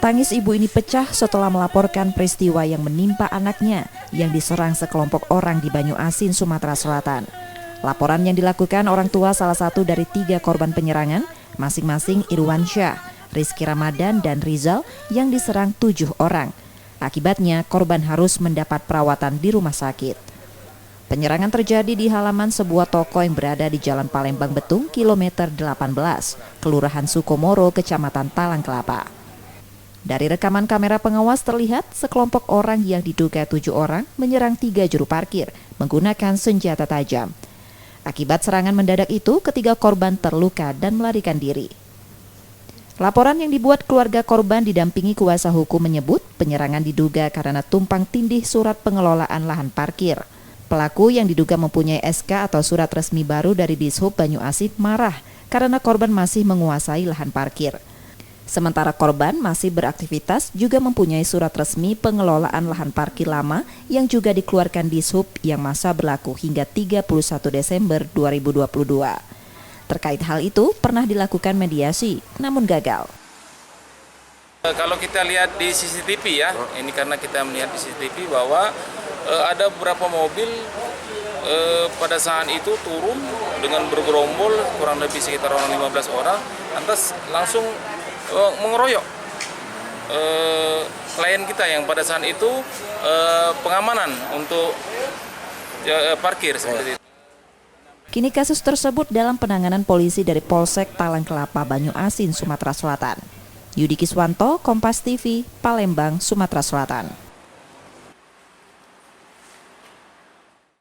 Tangis ibu ini pecah setelah melaporkan peristiwa yang menimpa anaknya yang diserang sekelompok orang di Banyuasin, Sumatera Selatan. Laporan yang dilakukan orang tua salah satu dari 3 korban penyerangan, masing-masing Irwansyah, Rizky Ramadan, dan Rizal yang diserang 7 orang. Akibatnya korban harus mendapat perawatan di rumah sakit. Penyerangan terjadi di halaman sebuah toko yang berada di Jalan Palembang Betung, kilometer 18, Kelurahan Sukomoro, Kecamatan Talang Kelapa. Dari rekaman kamera pengawas terlihat sekelompok orang yang diduga 7 orang menyerang 3 juru parkir menggunakan senjata tajam. Akibat serangan mendadak itu, ketiga korban terluka dan melarikan diri. Laporan yang dibuat keluarga korban didampingi kuasa hukum menyebut penyerangan diduga karena tumpang tindih surat pengelolaan lahan parkir. Pelaku yang diduga mempunyai SK atau surat resmi baru dari Dishub Banyuasin marah karena korban masih menguasai lahan parkir. Sementara korban masih beraktivitas juga mempunyai surat resmi pengelolaan lahan parkir lama yang juga dikeluarkan Dishub yang masa berlaku hingga 31 Desember 2022. Terkait hal itu pernah dilakukan mediasi namun gagal. Kalau kita lihat di CCTV ya, ini karena kita melihat di CCTV bahwa ada beberapa mobil pada saat itu turun dengan bergerombol kurang lebih sekitar 15 orang, lantas langsung mengeroyok klien kita yang pada saat itu pengamanan untuk parkir seperti itu. Kini kasus tersebut dalam penanganan polisi dari Polsek Talang Kelapa, Banyuasin, Sumatera Selatan. Yudi Kiswanto, Kompas TV, Palembang, Sumatera Selatan.